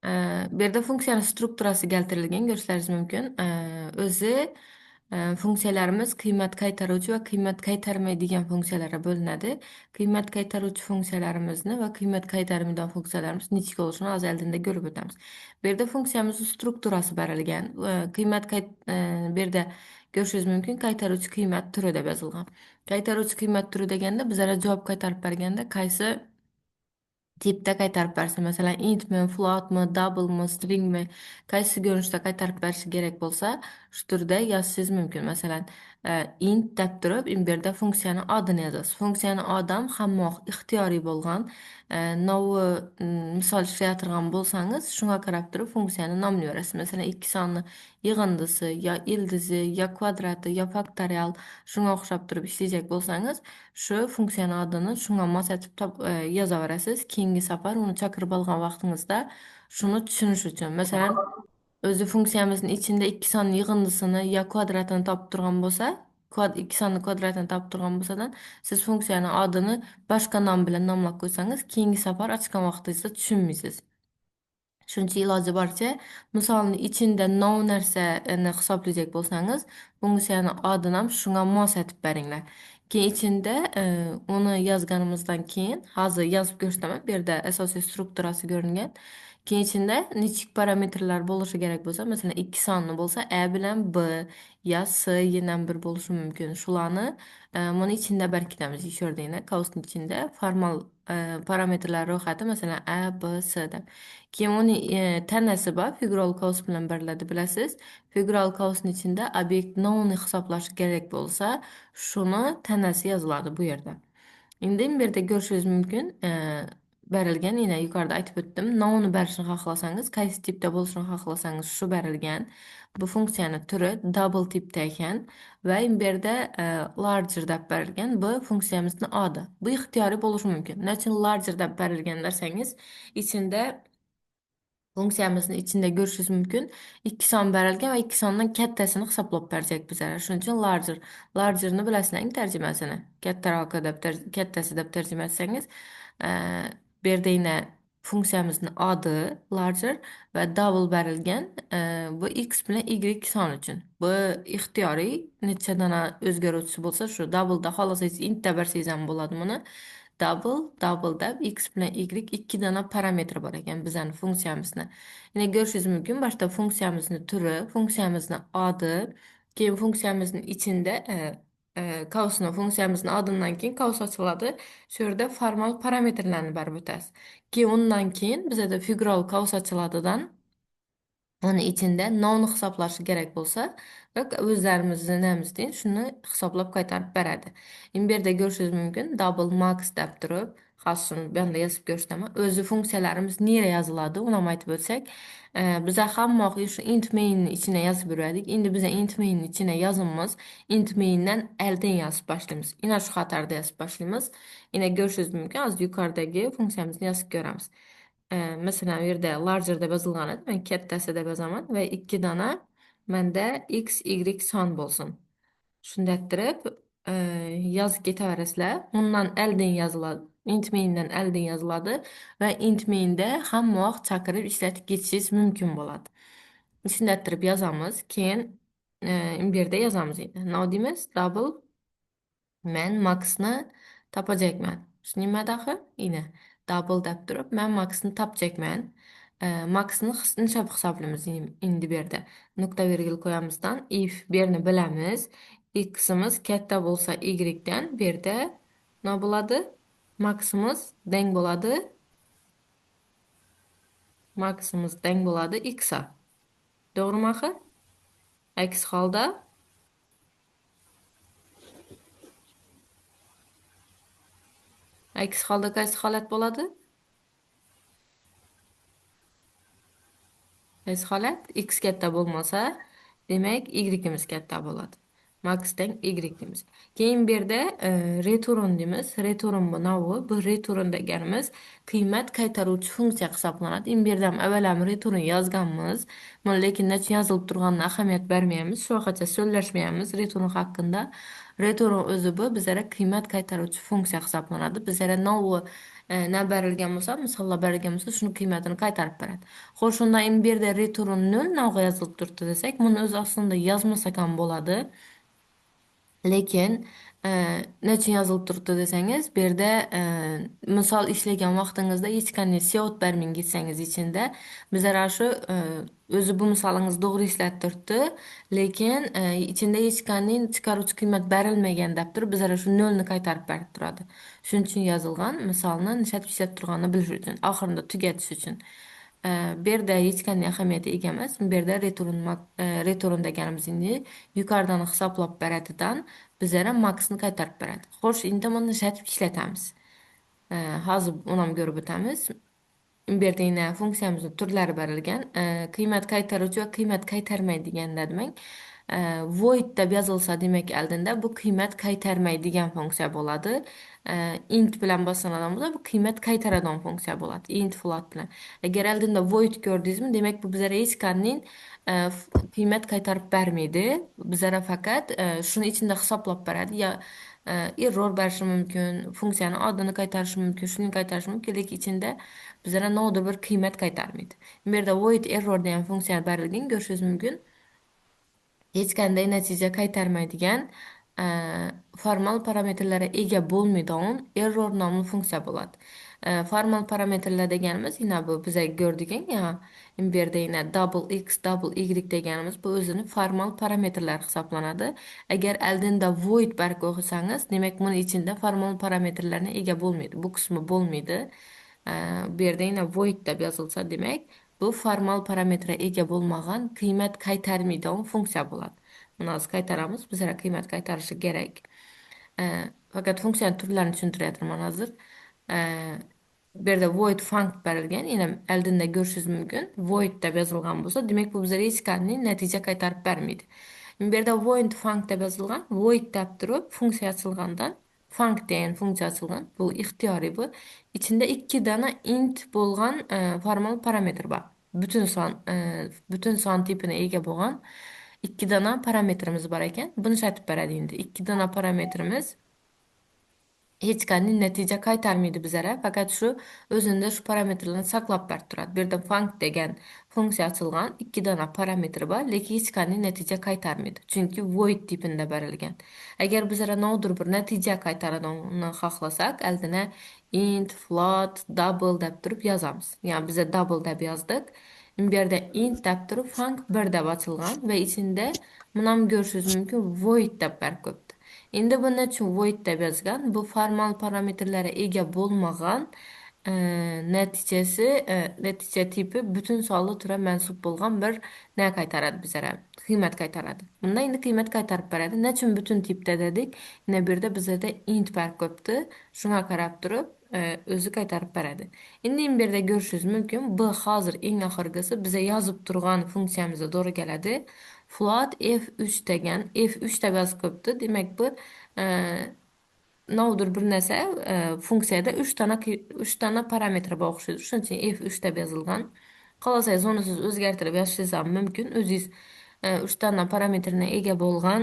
Bu yerda funksiyani strukturasi keltirilgan ko'rishlaringiz mumkin. O'zi funksiyalarimiz qiymat qaytaruvchi va qiymat qaytarmaydigan funksiyalarga bo'linadi. Qiymat qaytaruvchi funksiyalarimizni va qiymat qaytarmaydigan funksiyalarimiz nechta bo'lishini hozir oldinda ko'rib o'tamiz. Bu yerda funksiyamiz strukturasi berilgan. Bu yerda ko'rishingiz mumkin qaytaruvchi qiymat turi deb yozilgan. Qaytaruvchi qiymat turi deganda bizlarga javob qaytarib berganda qaysi tipda qaytarib bersa, masalan, intmi, floatmi, double'mi, stringmi, qaysi ko'rinishda qaytarib berishi kerak bo'lsa, shu turda yozishingiz mumkin. Masalan, int deb turib, bu yerda funksiyani adini yozasiz. Funksiyani odam hammoq ixtiyoriy bo'lgan, novi misol ishlatirgan bo'lsangiz, shunga qarab turib funksiyani nomlayverasiz. Masalan, ikki sonni yig'indisi, yo ildizi, yo kvadrati, yo faktorial shunga o'xshab turib ishlayacak bo'lsangiz, shu funksiyani adini shunga mos etib yozaverasiz. Keyingi safar uni chaqirib olgan vaqtingizda shuni tushunish uchun. Masalan, o'zi funksiyamizning ichida ikki sonni yig'indisini yo kvadratini topib turgan bo'lsa, ikki sonni kvadratini topib turgan bo'lsadan, siz funksiyani adini boshqa nom bilan nomlab qo'ysangiz, keyingi safar ochgan vaqtingizda tushunmaysiz. Shuning uchun iloji boricha misolni ichida nov narsani hisoblayacak bo'lsangiz, funksiyani adini ham shunga mos etib beringlar. Keyin ichida uni yozganimizdan keyin hozir yozib ko'rsataman. Bu yerda asosiy strukturasi ko'ringan. Keyin ichida nechik parametrlar bo'lishi kerak bo'lsa, masalan, ikki sonni bo'lsa, a bilan b yo s yana bir bo'lishi mumkin. Shularni buni ichida berkitamiz. Ishordinglar, kausning ichida formal parametrlar ro'yxati, masalan, a, b, s deb. Keyin uni tanasi bor, figural kaus bilan beriladi, bilasiz. Figural kausning ichida obyekt nomini hisoblash kerak bo'lsa, shuni tanasi yoziladi bu yerda. Endi bu yerda ko'rishingiz mumkin, berilgan, yine yuqorida aytib o'tdim. Nomini berishni xohlasangiz, qaysi tipda bo'lishini xohlasangiz shu berilgan. Bu funksiyani turi double tipda ekan va bu yerda larger deb berilgan. Bu funksiyamizning adi. Bu ixtiyoriy bo'lishi mumkin. Nechun larger deb berilgan dersangiz, ichida funksiyamizning ichida ko'rishingiz mumkin. Ikki son berilgan va ikki sondan kattasini hisoblab berajak bizlar. Shuning uchun larger. Largerni bilasizlarmi tarjimasini? Kattaroq deb kattasi deb tarjima etsangiz, bu yerda yana funksiyamizning adi larger va double berilgan. Bu x bilan y son uchun. Bu ixtiyoriy necha dona o'zgaruvchisi bo'lsa, shu double'da xohlasangiz int deb bersangiz ham bo'ladi buni. Double deb x bilan y ikki dona parametr bor ekan bizning funksiyamizni. Yine ko'rishingiz mumkin, boshda funksiyamizning turi, funksiyamizning adi, keyin funksiyamizning ichida funksiyamizning adından keyin kaus ochiladi. Shu yerda formal parametrlarni berib o'tasiz. Keyin undan keyin bizda figural kaus ochiladidan uni ichida nomni hisoblashi kerak bo'lsa, o'zlarimizni namiz deyin, shuni hisoblab qaytarib beradi. Endi bu yerda ko'rishingiz mumkin, double max deb turib, hozir bu yerda yozib ko'rsataman. O'zi funksiyalarimiz nere yoziladi, uni ham aytib o'tsak, biza hammoq shu int mainni ichine yozib yurardik. Endi biza int mainni ichine yozimiz int maindan elden yozib boshlaymiz. Ina shu xatarda yozib boshlaymiz. Yine ko'rishingiz mumkin, hozir yuqoridagi funksiyamizni yozib ko'ramiz. Mesela bir de larger deb yozilgan edi. Men kattasi deb yozaman va ikki dona menda x, y son bo'lsin. Shunday qilib yozib ketaverasizlar. Undan elden yoziladi. Int maindan elden yoziladi va int mainda hammoq chaqirib ishlatib ketishingiz mumkin bo'ladi. Shunday qilib yozamiz. Keyin bu yerda yozamiz endi. Now deymiz double men maxni topacakman. Nima daxil? Yine double deb turib, men maxni topacakman. Maxni nechap hisoblaymiz endi bu yerda. Nuqta virgul qo'yamizdan if bu yerni bilamiz. X'imiz katta bo'lsa y dan bu yerda nima bo'ladi? Maximiz teng bo'ladi. Maximiz teng bo'ladi x'a. To'g'rimi axir? Aks holda qaysi holat bo'ladi? Qaysi holat? X katta bo'lmasa, demak y'imiz katta bo'ladi. Max teng y'imiz. Keyin bu yerda return deymiz. Return bu novi. Bu return deganimiz qiymat qaytaruvchi funksiya hisoblanadi. Bu yerda ham avval return yozganmiz. Mana lekin nechun yozilib turganini ahamiyat bermaymiz. Shu vaqtgacha so'zlashmaymiz return haqida. Return o'zi bu bizga qiymat qaytaruvchi funksiya hisoblanadi. Bizga novi Ne berilgan bo'lsa, misollab berilgan bo'lsa, shuni qiymatini qaytarib beradi. Xo'sh, unda endi bu yerda return 0 navga yozilib turibdi desak, buni o'zi aslında yozmasak ham bo'ladi. Lekin nechun yozilib turibdi desangiz, bu yerda misol ishlagan vaqtingizda hech qanday sevot bermang ketsangiz ichida bizlar shu o'zi bu misolingiz to'g'ri ishlatib turibdi, lekin ichida hech qanday chiqaruvchi qiymat berilmagan deb turib bizlar shu nolni qaytarib berib turadi. Shuning uchun yozilgan misolni ishlatib turganini bilish uchun, oxirida tugatish uchun. Bu yerda hech qanday ahamiyati ega emas. Bu yerda return deganimiz endi yuqoridan hisoblab beradidan bizlara maxni qaytarib beradi. Xo'sh, endi buni ishlatib ishlatamiz. Hozir uni ham ko'rib o'tamiz. Bu yerda yana funksiyamizni turlari berilgan. Qiymat qaytaruvchi va qiymat qaytarmaydigan demak. Void deb yozilsa demak oldinda bu qiymat qaytarmaydigan funksiya bo'ladi. Int bilan boshlanadigan bo'lsa bu qiymat qaytaradigan funksiya bo'ladi. Int float bilan. Agar oldinda void ko'rdingizmi, demak bu bizlarga hech qanday qiymat qaytarib bermaydi. Bizlarga faqat shuni ichida hisoblab beradi. Ya error berishi mumkin, funksiyani adını qaytarishi mumkin, shuni qaytarishi mumkin, lekin ichida bizlarga nodir bir qiymat qaytarmaydi. Bu yerda void error degan funksiya berilgan, ko'rishingiz mumkin. Hech qanday natija qaytarmaydigan e, formal parametrlarga ega bo'lmaydigan error nomli funksiya bo'ladi. Formal parametrlar deganimiz yana bu biza ko'rdik ya, bu yerda yana double x, double y deganimiz bu o'zini formal parametrlar hisoblanadi. Agar oldinda void bar qo'ysangiz, demak buni ichida formal parametrlarga ega bo'lmaydi. Bu qismi bo'lmaydi. Bu yerda yana void deb yozilsa, demak bu formal parametrga ega bo'lmagan qiymat qaytarmaydigan funksiya bo'ladi. Buni hozir qaytaramiz. Bizlar qiymat qaytarishi kerak. Faqat funksiyani turlarini tushuntiryapman hozir. Bu yerda void func berilgan, yana oldinda ko'rishingiz mumkin. Void deb yozilgan bo'lsa, demak bu bizlarga hech qanday natija qaytarib bermaydi. Bu yerda void func deb yozilgan, void deb turib funksiya ochilgandan func degan funksiya ochilgan. Bu ixtiyoriy bu. İçinde ikki dana int bo'lgan formal parametr bor. Butun son tipine ega bo'lgan ikki dana parametrimiz bor ekan. Buni sotib beradi endi. Ikki dana parametrimiz hech qanday natija qaytarmaydi bizlarga, faqat shu o'zida shu parametrlarni saqlab berib turadi. Bu yerda func degan funksiya ochilgan, ikki dona parametri bor, lekin hech qanday natija qaytarmaydi. Chunki void tipida berilgan. Agar bizlarga nodir bir natija qaytaradiganini xohlasak, oldina int, float, double deb turib yozamiz. Ya'ni biz double deb yozdik. Bu yerda int deb turib func 1 deb ochilgan va ichida buni ham ko'rishingiz mumkin void deb berib qo'yibdi. Endi buni uchun void deb yozgan. Bu formal parametrlarga ega bo'lmagan natija tipi butun sonli turga mansub bo'lgan bir na qaytaradi bizlarga. Qiymat qaytaradi. Bunda endi qiymat qaytarib beradi. Nechun butun tipda dedik? Yana bu yerda bizlarda int bar ko'pdi. Shunga qarab turib o'zi qaytarib beradi. Endi bu yerda ko'rishingiz mumkin, bu hozir eng oxirgisi biza yozib turgan funksiyamizga to'g'ri keladi. Float f3 degan, f3 deb yozib qo'yibdi. Demak bu novdir bir narsa funksiyada 3 dona parametr bor o'xshaydi. Shuning uchun f3 deb yozilgan. Xohlasangiz uni siz o'zgartirib yozishingiz ham mumkin. O'zingiz 3 dona parametrga ega bo'lgan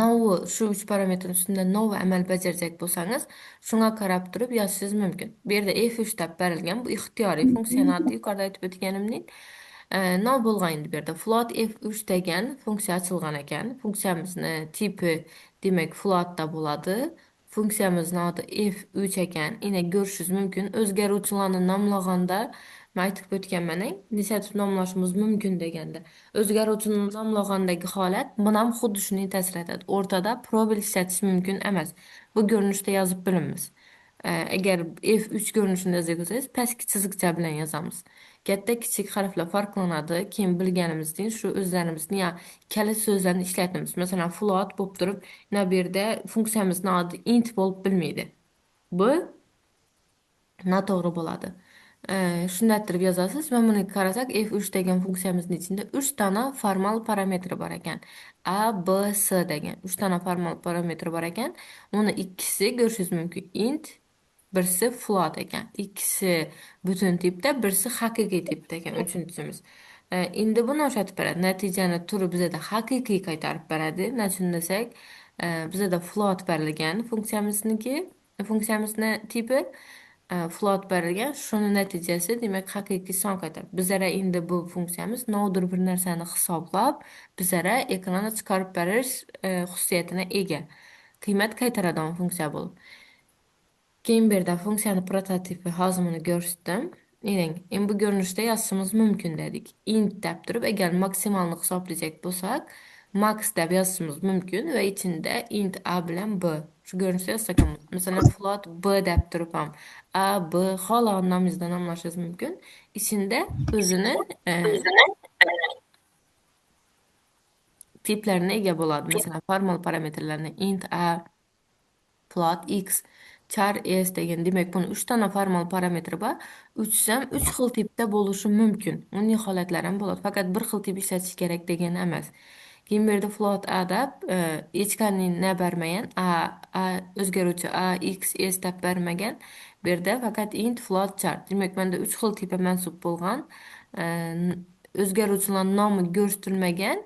novi shu 3 parametr ustida novi amal bajarajak bo'lsangiz, shunga qarab turib yozishingiz mumkin. Bu yerda f3 deb berilgan, bu ixtiyoriy funksiyani ati yuqorida aytib o'tganimdek. Nov bo'lgan endi bu yerda float f3 degan funksiya ochilgan ekan. Funksiyamizni tipi demak floatda bo'ladi. Funksiyamizni ati f3 ekan. Yana ko'rishingiz mumkin. O'zgaruvchilarni nomlaganda men aytib o'tganman, necha nomlashimiz mumkin deganda. O'zgaruvchini nomlagandagi holat buni ham xuddi shuni ta'sir etadi. O'rtada probel ishlatish mumkin emas. Bu ko'rinishda yozib bilamiz. Agar F3 ko'rinishini yozasangiz, pastki chiziqcha bilan yozamiz. Katta kichik harflar farqlanadi. Keyin bilganimizdek, shu o'zlarimizni ya kalit so'zlarni ishlatamiz. Masalan, float bo'lib turib, mana bu yerda funksiyamizni adi int bo'lib bilmaydi. Bu noto'g'ri bo'ladi. Shunday qilib yozasiz. Mana buni qarasak, f3 degan funksiyamizning ichida 3 dona formal parametri bor ekan. A, B, S degan 3 dona formal parametri bor ekan. Uni ikkisi ko'rishingiz mumkin int, birisi float ekan. Ikkisi butun tipda, birisi haqiqiy tipda ekan, uchinchimiz. Endi buni o'xshatib beradi. Natijani turi bizada haqiqiy qaytarib beradi. Nechun desak, bizada float berilgan funksiyamizni tipi float berilgan. Shuni natijasi demak haqiqiy son qaytaradi. Bizlara endi bu funksiyamiz nodir bir narsani hisoblab, bizlara ekranga chiqarib berish xususiyatine ega. Qiymat qaytaradigan funksiya bo'lib. Keyin bu yerda funksiyani prototipi hozirni ko'rsatdim. Endi bu ko'rinishda yozishimiz mumkin dedik. Int deb turib, agar maksimalni hisoblayacak bo'lsak, max deb yozishimiz mumkin va ichida int a bilan b. Shu ko'rinishda yozsak ham, masalan, float b deb turib ham a, b xohlagan nomingizdan nomlashingiz mumkin. Ichida o'zini tiplarini ega bo'ladi. Masalan, formal parametrlarni int a, float x, char s degan. Demak, buni 3 dona formal parametri bor. 3 ham 3 xil tipda bo'lishi mumkin. Uning holatlari ham bo'ladi. Faqat bir xil tip ishlatish kerak degani emas. Keyin bu yerda float a deb hech qanday na bermagan, a o'zgaruvchi a, x, s deb bermagan. Bu yerda faqat int, float, char. Demak, menda 3 xil tipga mansub bo'lgan e, o'zgaruvchilar nomi ko'rsatilmagan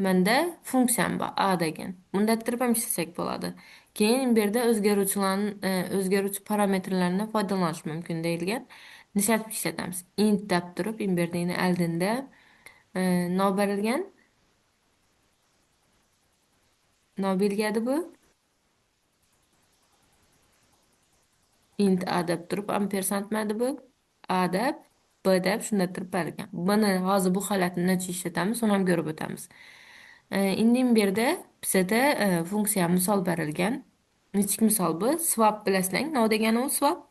menda funksiyam bor a degan. Bunda tirib ham ishlasak bo'ladi. Keyin bu yerda o'zgaruvchi parametrlarni foydalanish mumkin deyilgan. Nishatib ishlatamiz. Int deb turib, bu yerda yana oldinda no berilgan. No belgiyadi bu. Int a deb turib, ampersandmadi bu. A deb, b deb shunda turib berilgan. Buni hozir bu holatni necha ishlatamiz, uni ham ko'rib o'tamiz. Endi bu yerda bizada funksiya misol berilgan. Nechik misol bu? Swap bilasizlar. Nima degani u swap?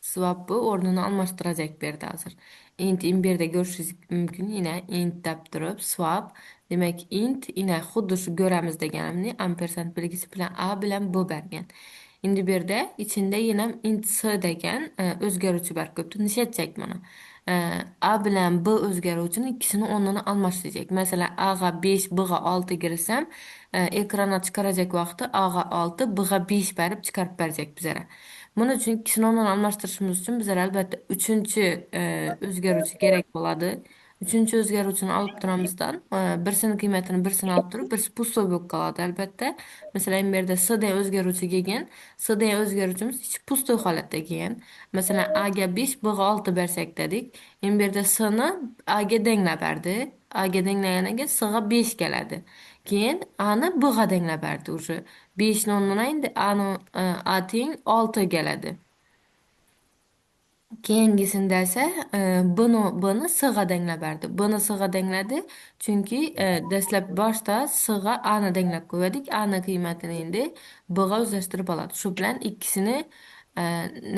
Swap bu o'rnini almashtirajak bu yerda hozir. Int bu yerda ko'rishingiz mumkin. Yine int deb turib swap. Demak, int yine xuddi shu ko'ramiz deganimni ampersand belgisi bilan a bilan b bergan. Endi bu yerda ichida yana int s degan o'zgaruvchi bor. Ko'pda nishatchak mana. A bilan b o'zgaruvchini ikkisini o'rnini almashtirajak. Masalan, a ga 5, b ga 6 girsam, ekranga chiqarajak vaqti a ga 6, b ga 5 berib chiqarib berajak bizlara. Buning uchun ikkisini o'rnini almashtirishimiz uchun bizlar albatta uchinchi o'zgaruvchi kerak bo'ladi. Uchinchi o'zgaruvchini olib turamizdan birsini qiymatini birsini olib turib, birisi pustoy bo'lib qoladi albatta. Masalan, bu yerda s degan o'zgaruvchi kelgan. S degan o'zgaruvchimiz hech pustoy holatda kelgan. Masalan, a ga 5, b ga 6 bersak dedik. Endi bu yerda s ni a ga denglab berdi. A ga denglaganiga s ga 5 keladi. Keyin a ni b ga denglab berdi уже. 5 ni o'rnina endi a ni a teng 6 keladi. Keyingisinde ise bunu sığ'a denglab berdi. Buni sığ'a dengladi. Chunki dastlab boshda sığ'a a'ni denglab qo'ydik. A'ni qiymatini endi b'ga o'zlashtirib oladi. Shu bilan ikkisini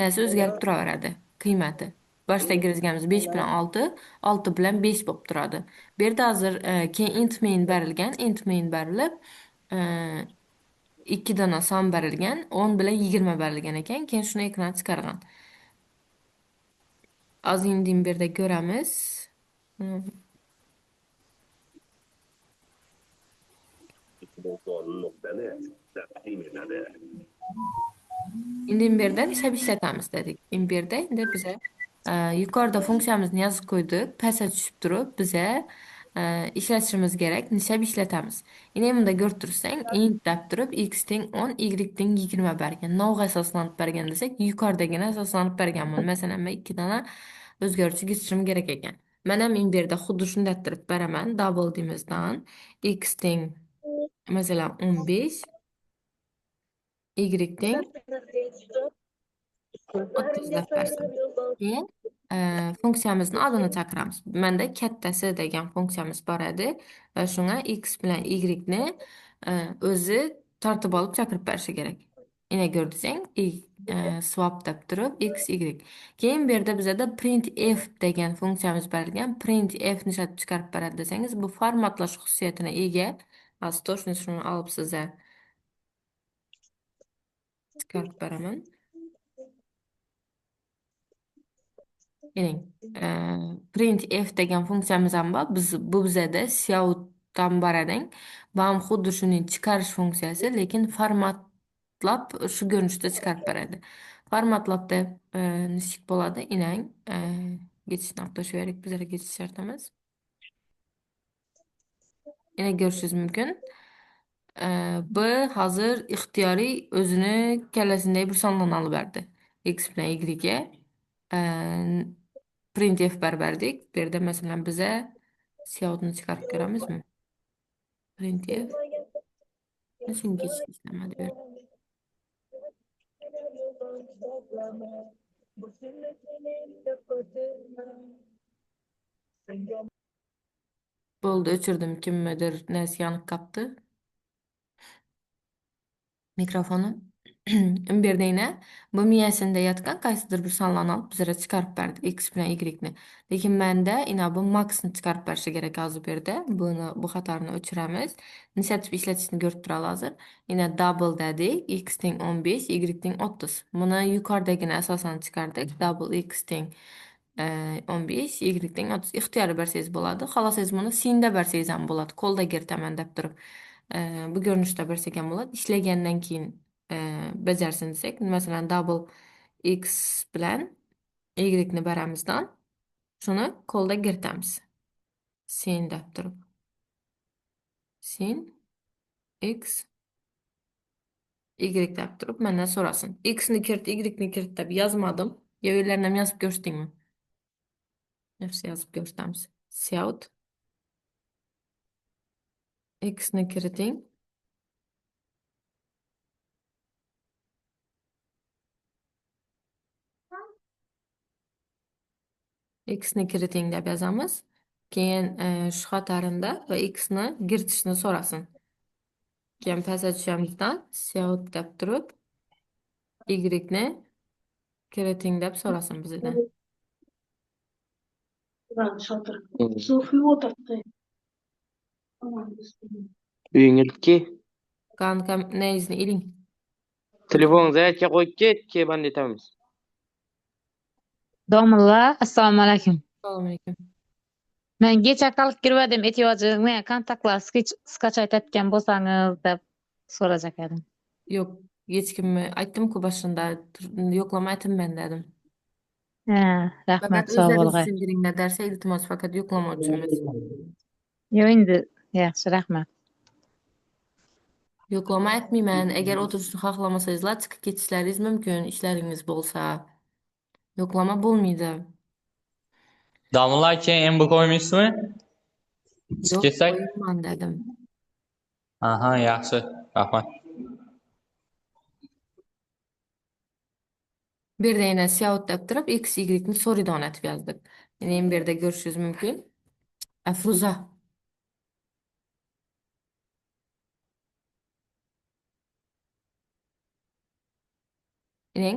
narsa o'zgarib turaveradi qiymati. Boshda kirgizganimiz 5 bilan 6, 6 bilan 5 bo'lib turadi. Bu yerda hozir keyin int main berilgan, int main berilib e, 2 dona son berilgan, 10 bilan 20 berilgan ekan. Keyin shuni ekranga chiqargan. Az indiğim bir de göremiz. Hmm. İndiğim birden hesap işletemiz dedik. İndiğim birde indi bize yukarıda funksiyamızı yazıp koyduk. Pasa düşüp durup bize işletişimiz gerek. Hesap işletemiz. Yine bunda görtürsen int dep durup x teng 10, y teng 20 bergen. Navga esaslanıp bergen desek yukarıdagine esaslanıp bergen bunu. Mesela ben 2 tane o'zgaruvchi geçişim gerek ekan. Men ham bu yerda xuddi shunday qilib beraman. Double deymizdan x teng masalan 15, y teng 30 deb bersam. Keyin funksiyamizni adını chaqiramiz. Menda kattasi degan funksiyamiz bor edi va shunga x bilan y ni o'zi tortib olib chaqirib berishi kerak. Yine gördüyseng swap deb turib x y. Keyin bu yerda bizada printf degan funksiyamiz berilgan. Printf ni ishlab chiqarib beradi desangiz, bu formatlash xususiyatiga ega. Asl shuni olib sizga chiqarib beraman. Mening printf degan funksiyamiz ham bor. Bu bizada Coutdan borading. Bu ham xuddi shuning chiqarish funksiyasi, lekin formatlab shu ko'rinishda chiqarib beradi. Formatlab deb nechik bo'ladi? Inang geçishni olib tashlaverik, bizlarga geçish shart emas. Yine görüşürüz mümkün. Bu hazır ixtiyari özünü kellesinde bir sonlan alıverdi. X bilen Y'ye printf berberdik. Bir de mesela bize siyahını çıkarıp göremiz mi? Printf. Nasıl geç işlemedi bir. Buldu öçürdüm kimmedir nesi yanık kaptı. Mikrofonu. Birdeğine bu miyesinde yatkan qaysidir bir sonlarını alıp bizlere çıkarıp verdi. X bilen Y'ni. Lekin mende ina bu max'ını çıkarıp verişi gerek azı birde. Bu hatarını öçüremiz. Nisiyatip işletişini görüp tura hazır. Yine double dedik. X ting 15, Y ting 30. Bunu yukarıdakine esasen çıkardık. Double X ting 15, Y ting 30. İhtiyarı berseyiz boladı. Xalasanız bunu sinde berseyiz ham boladı. Kolda girtemen dep turib. Bu görünüşte bersek ham boladı. İşlegenden keyin becersin desek. Mesela double x bilen y'ni beramizdan şunu kolda kiritamiz. Sin deb turib. Sin x y deb turib mendan so'rasin. X'ni kirit, y'ni kirit deb yozmadim. Yo'llarini ham yozib ko'rsatdingmi? Nafsi yozib ko'rsatamiz. Scout x'ni kiriting. X'ni kiriting deb yozamiz. Keyin shu xatarında va x'ni kiritishni so'rasin. Keyin pastga tushamizdan scout deb turib y'ni kiriting deb so'rasin bizdan. Uyingilki Kankam ne izni iling. telefon zaryadka qo'yib ket, keyin band etamiz. Domla, assalomu alaykum. Assalomu alaykum. Men kecha qilib kirdim ehtiyojimni kontaktlar skachayt etgan bo'lsangiz deb so'rajak edim. Yok, hech kimni aytdim-ku boshында yo'qlama aytibman dedim. Ha, Fakat rahmat, sog' o'zlaringiz bo'lg'ay. sindiringlar darsa iltimos fakat yo'qlama uchun emas. Yo endi yaxshi, rahmat. Yo'qlama aytmayman. Agar o'tirishni xohlamasangizlar chiqib ketishlaringiz mumkin, ishlaringiz bo'lsa. Yo'qlama bo'lmaydi. Damla keyin endi qo'ymaysizmi? Yo'q, Ketsak? qo'yibman dedim. Aha, yaxshi. Rahmat. Bu yerda yana scout deb turib x y'ni so'ridan aytib yozdik. Yana bu yerda ko'rishingiz mumkin. Afruza. Ya'ni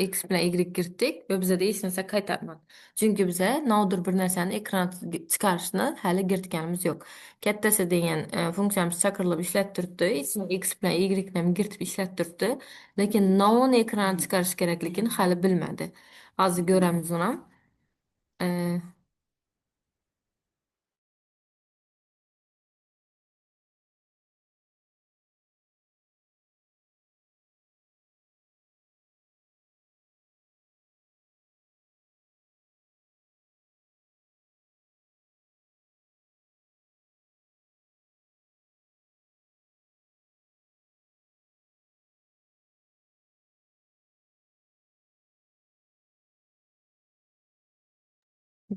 x bilan y kiritdik va bizada hech narsa qaytarmadi. Chunki biza nodir bir narsani ekranga chiqarishni hali kiritganimiz yo'q. Kattasi degan funksiyamiz chaqirilib ishlatib turibdi. Ichini x bilan y ni ham kiritib ishlatib turibdi. Lekin novni ekranga chiqarish kerakligini hali bilmadi. Hozir ko'ramiz uni ham. E,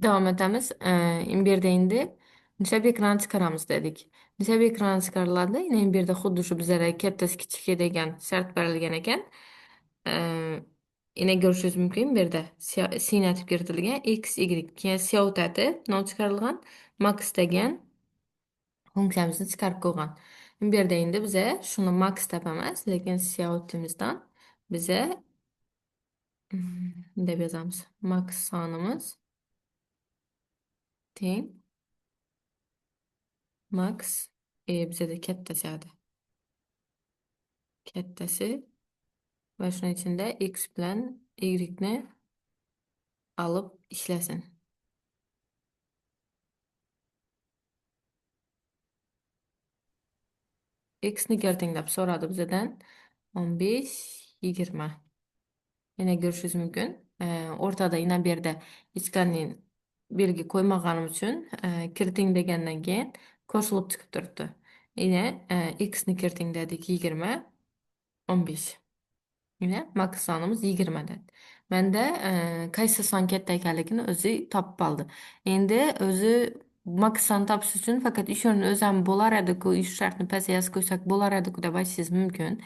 Davom etamiz. Bu yerda endi nishab ekran chiqaramiz dedik. Nishab ekran chiqariladi. Yine bu yerda xuddi shu bizlarga kattasi kichikka degan shart berilgan ekan. Yine görüşürüz mümkün bir de sinetip kiritilgan x, y. Keyin scout etib nav chiqarilgan max degan funksiyamizni chiqarib qo'ygan. Bu yerda endi biza shuni max deb emas, lekin scoutimizdan biza deb yozamiz. Max sonimiz teng max bizada kattasi adi. Kattasi va shuning ichida x bilan y ni olib ishlasin. X'ni kiriting deb so'radi bizdan. 15, 20. Yine görüşürüz mümkün. O'rtada yine bir yerda hech qanday belgi qo'ymaganim uchun kiriting degandan keyin qo'shilib chiqib turibdi. Yine x ni kiriting dedik 20, 15. Yine max sonimiz 20 dedi. Menda qaysi son katta ekanligini o'zi topib oldi. Endi o'zi max son topish uchun faqat ish o'rni o'zi ham bo'lar edi-ku, ish shartni pastga yozib qo'ysak bo'lar edi-ku deb aytishingiz mumkin.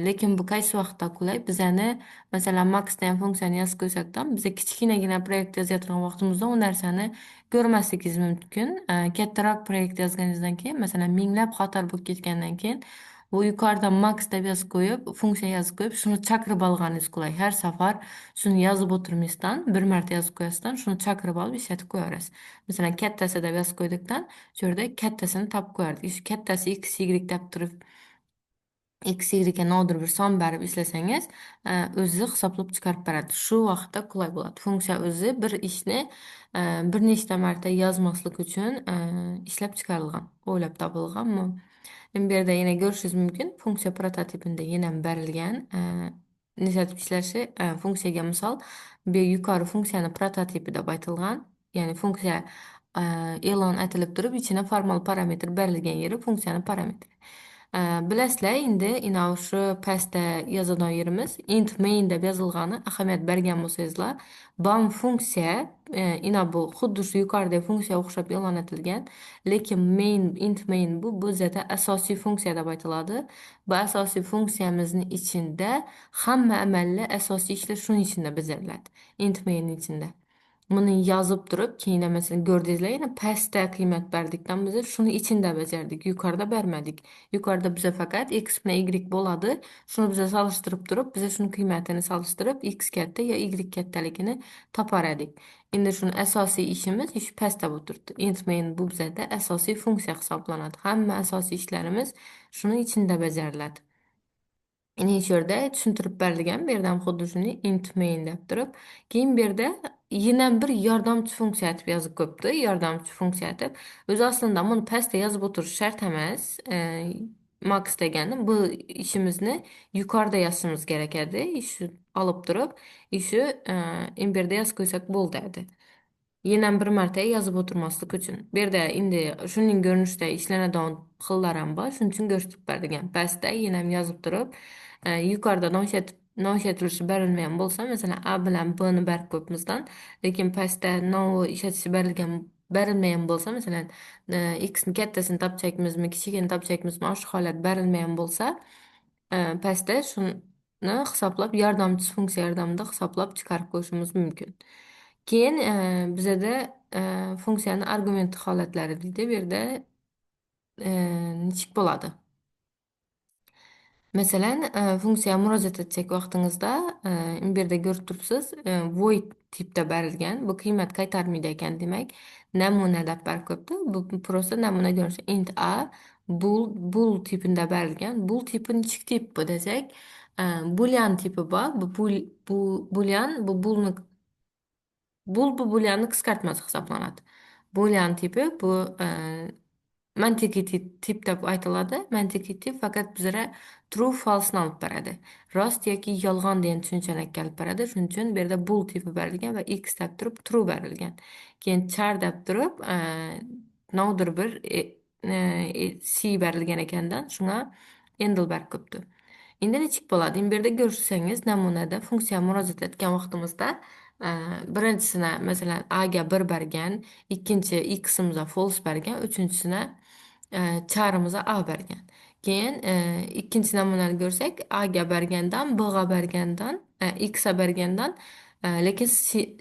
Lekin bu qaysi vaqtda qulay? Bizani masalan max degan funksiyani yozib qo'ysakdan biza kichkinagina proyekt yozayotgan vaqtimizda u narsani ko'rmasligingiz mumkin. Kattaroq proyekt yozganingizdan keyin, masalan minglab xatar bo'lib ketgandan keyin bu yuqorida max deb yozib qo'yib, funksiya yozib qo'yib, shuni chaqirib olganingiz qulay. Har safar shuni yozib o'tirmasdan, bir marta yozib qo'yasizdan, shuni chaqirib olib ishlatib qo'yaverasiz. Masalan, kattasi deb yozib qo'ydikdan, shu yerda kattasini topib qo'yardik. Shu kattasi x, y deb turib, x, y'ga nodir bir son berib ishlasangiz, o'zi hisoblab chiqarib beradi. Shu vaqtda qulay bo'ladi. Funksiya o'zi bir ishni bir nechta marta yozmaslik uchun ishlab chiqarilgan, o'ylab topilgan. Endi bu yerda yana ko'rishingiz mumkin. Funksiya prototipida yana berilgan. Nishatib ishlashi, funksiyaga misol, bu yuqori funksiyani prototipi deb aytilgan. Ya'ni funksiya e'lon etilib turib, ichine formal parametr berilgan yeri funksiyani parametri. Bilasizlar, endi ina shu pastda yozadigan yerimiz int main deb yozilgani ahamiyat bergan bo'lsangizlar, bam funksiya ina bu xuddi shu yuqoridagi funksiyaga o'xshab e'lon etilgan, lekin int main bu zada asosiy funksiya deb aytiladi. Bu asosiy funksiyamizning ichida hamma amallar, asosiy ishlar shuning ichida bajariladi. Int main ichida. Buni yozib turib, keyin masalan ko'rdingizlar, yana pastda qiymat berdikdan biz shuni ichida bajardik, yuqorida bermadik. Yuqorida biza faqat x bilan y bo'ladi. Shuni biza solishtirib turib, biza shuni qiymatini solishtirib x katta yo y kattaligini topar edik. Endi shuni asosiy ishimiz shu pastda o'tirdi. Int main bu bizada asosiy funksiya hisoblanadi. Hamma asosiy ishlarimiz shuni ichida bajariladi. Yine shu yerda tushuntirib berilgan, bu yerda ham xuddi shuni int main deb turib, keyin bu yerda yana bir yordamchi funksiya deb yozib qo'yibdi. Yordamchi funksiya deb. O'zi aslida buni pastda yozib o'tirish shart emas. Max degani bu ishimizni yuqorida yozishimiz kerak edi. Shu olib turib, shu bu yerda yozib qo'ysak bo'ldi edi. Yana bir marta yozib o'tirmaslik uchun. Bu yerda endi shuning ko'rinishida ishlanadigan xillar ham bor. Shuning uchun ko'rsatib bergan. Pastda yana ham yozib turib, yuqorida no'xshatilishi berilmagan bo'lsa, masalan a bilan b ni berib qo'yibmizdan, lekin pastda ishlatilishi berilmagan bo'lsa, masalan x ni kattasini topchakmizmi, kichigini topchakmizmi, shu holat berilmagan bo'lsa, pastda shuni hisoblab, yordamchi funksiya yordamida hisoblab chiqarib qo'yishimiz mumkin. Keyin bizada funksiyani argument holatlari deydi. Bu yerda nechik bo'ladi? Masalan, funksiya murojaat etsak vaqtingizda, bu yerda ko'rib turibsiz, void tipda berilgan. Bu qiymat qaytarmaydi ekan, demak, namuna deb berib qo'yibdi. Bu prosta namuna ko'rinishi int a bool tipida berilgan. Bool tipi nechik tip bu desak, boolean tipi bor. Bu boolean, bu boolni bu booleanni qisqartmasi hisoblanadi. Boolean tipi bu mantiqiy tip deb aytiladi. Mantiqiy tip faqat bizga true false olib beradi. Rost yoki yolg'on degan tushunchani kelib beradi. Shuning uchun bu yerda bool tipi berilgan va x deb turib true berilgan. Keyin char deb turib nodir bir c berilgan ekandan shunga handle berib qo'yibdi. Endi nechik bo'ladi? Bu yerda ko'rsangiz namunada funksiya murojaat etgan vaqtimizda birinchisini masalan a ga 1 bergan, ikkinchi x'imizga false bergan, uchinchisini charimizni a bergan. Keyin ikkinchi namunani ko'rsak, a ga bergandan, b ga bergandan, x ga bergandan, lekin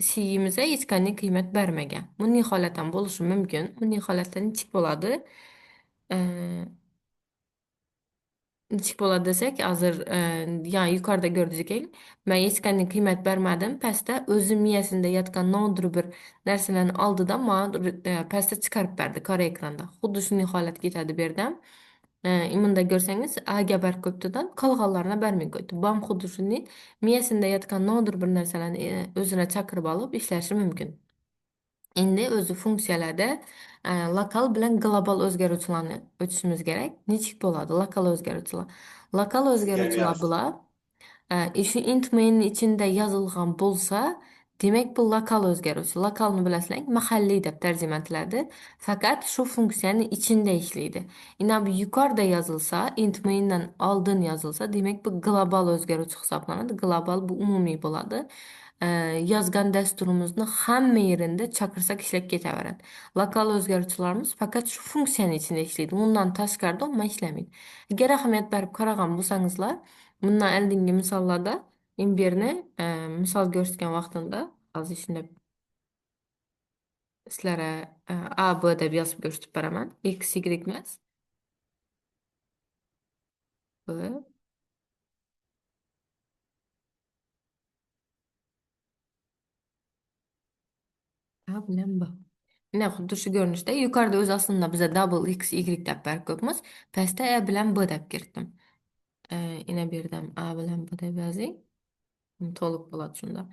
c'imizga hech qanday qiymat bermagan. Bunday holat ham bo'lishi mumkin. Bunday holatda nechik bo'ladi? Nechik bo'ladi desak, hozir ya'ni yuqorida ko'rdingiz ekan, men hech qanday qiymat bermadim. Pastda o'zi miyasida yotgan nodir bir narsalarni oldidan mana pastda chiqarib berdi qora ekranda. Xuddi shunday holat ketadi bu yerda. Bunda ko'rsangiz a ga berib qo'yibdidan qolganlarini bermay qo'ydi. Bu ham xuddi shunday miyasida yotgan nodir bir narsalarni o'zini chaqirib olib ishlashi mumkin. Endi o'zi funksiyalarda lokal bilan global o'zgaruvchilarni o'tishimiz kerak. Nechik bo'ladi lokal o'zgaruvchilar? Lokal o'zgaruvchilar bular shu int main ichida yozilgan bo'lsa, Demek bu lokal özgärüşi. Lokalni bilasizlar, mahalliy deb tarjima etiladi. Fakat şu funksiyanın içinde işleydi. Ina bu yukarıda yazılsa, int main'dan oldin yazılsa, demek bu global özgärüş hisoblanadi. Global bu umumiy bo'ladi. Yozgan dasturimizni hamma yerinde chaqirsak ishlab ketaveradi. Lokal o'zgaruvchilarimiz faqat shu funksiyaning ichida ishlaydi. Undan tashqarida umuman ishlamaydi. Agar ahamiyat berib qaragan bo'lsangizlar, bundan oldingi misollarda imberni misol ko'rsatgan vaqtimda hozir shunday sizlarga A, B deb yozib ko'rsatib beraman. X, Y emas. B, A bilan B. Yine xuddi shu ko'rinishda yuqorida o'zi aslında bize double x, y deb berib ko'pmiz. Pastda A bilan B deb kiritdim. Yine birden A bilan B deb yozing. To'liq bo'ladi shunda.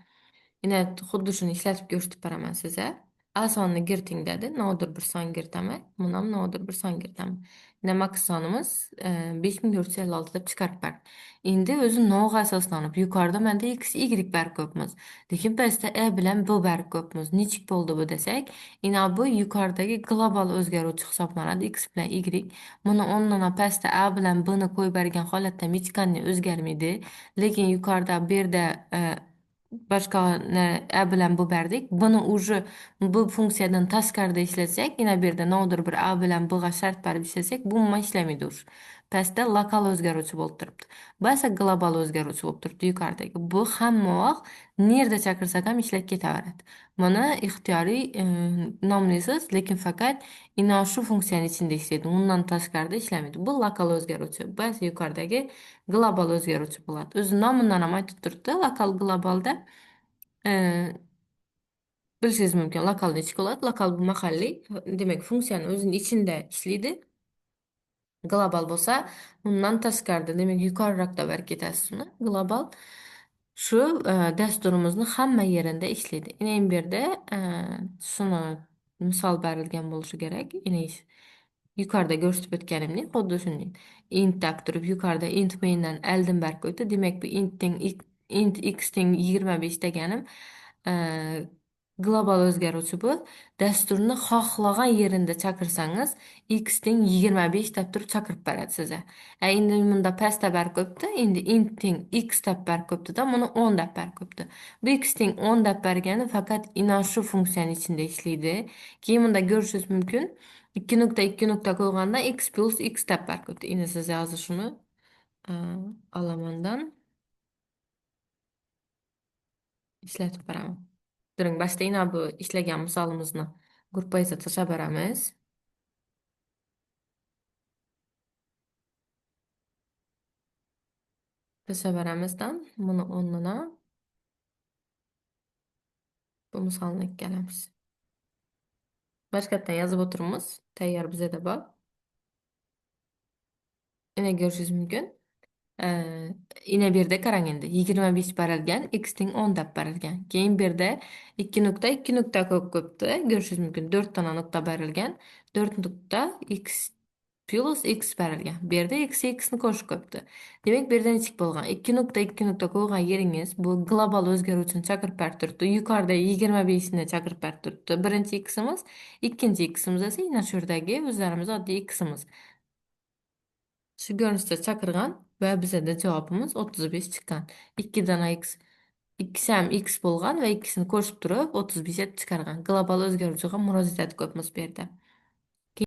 Yine xuddi shuni ishlatib ko'rsatib beraman sizga. A sonini kiriting dedi. Nodir bir son kiritaman. Buni ham nodir bir son kiritaman. Yine max sonimiz 5456 deb chiqarib berdi. Endi o'zi no'ga asoslanib yuqorida menda x, y berib ko'pmiz. Lekin pastda A bilan B berib ko'pmiz. Nechik bo'ldi bu desak, ina bu yuqoridagi global o'zgaruvchi hisoblanadi x bilan y. Buni o'rnina pastda A bilan B ni qo'yib bergan holatda hech qanday o'zgarmaydi. Lekin yuqorida bu yerda boshqa A bilan bu berdik. Buni уже bu funksiyadan tashqarida ishlatsak, yana bu yerda nodir bir A bilan B ga shart berib ishlasak, bu umuman ishlamaydi уже. Pastda lokal o'zgaruvchi bo'lib turibdi. Bu esa global o'zgaruvchi bo'lib turibdi yuqoridagi. Bu hamma vaqt nerda chaqirsak ham ishlab ketaveradi. Buni ixtiyoriy nomlaysiz, lekin faqat ina shu funksiyaning ichida ishlaydi. Undan tashqarida ishlamaydi. Bu lokal o'zgaruvchi. Bu esa yuqoridagi global o'zgaruvchi bo'ladi. O'zi nomidan ham aytib turibdi, lokal globalda bilishingiz mumkin. Lokal nechik bo'ladi? Lokal bu mahalliy, demak funksiyani o'zining ichida ishlaydi. Global bo'lsa, undan tashqarida, demak yuqoriroqda berib ketasiz uni. Global shu dasturimizni hamma yerida ishlaydi. Ina bu yerda shuni misol berilgan bo'lishi kerak. Ina yuqorida ko'rsatib o'tganimdek, xuddi shunday. Int deb turib yuqorida int main'dan oldin berib qo'ydi. Demak bu int x teng 25 deganim global o'zgaruvchi bu. Dasturni xohlagan yerida chaqirsangiz x teng 25 deb turib chaqirib beradi sizga. Endi bunda pastda berib qo'yibdi. Endi int teng x deb berib qo'yibdi-da, buni 10 deb berib qo'yibdi. Bu x teng 10 deb bergani faqat ina shu funksiyaning ichida ishlaydi. Keyin bunda ko'rishingiz mumkin. 2 nokta qo'yganda x plus x deb berib qo'yibdi. Endi siz hozir shuni olamondan ishlatib beraman. Turing, boshda ina bu ishlagan misolimizni gruppaga tashlab beramiz. Tashlab beramizdan buni o'rnina bu misolni ikkalamiz. Boshqatdan yozib o'tiramiz. Tayyor bizada bor. Ina ko'rishingiz mumkin. Ina bu yerda qarang endi 25 berilgan, x teng 10 deb berilgan. Keyin bu yerda 2 nokta qo'yibdi. Ko'rishingiz mumkin 4 dona nokta berilgan. 4 nokta x plus x berilgan. Bu yerda x ni qo'shib qo'yibdi. Demak, bu yerda nechik bo'lgan? 2 nokta qo'ygan yeringiz bu global o'zgaruvchini chaqirib berib turibdi. Yuqorida 25 ni chaqirib berib turibdi. Birinchi x'imiz, ikkinchi x'imiz esa ina shu yerdagi o'zlarimiz oddiy x'imiz. Shu ko'rinishda chaqirgan va bizada javobimiz 35 chiqqan. 2 dana x, ikkisi ham x bo'lgan va ikkisini qo'shib turib 35 chiqargan. Global o'zgaruvchiga murojaat etib ko'pmiz bu yerda.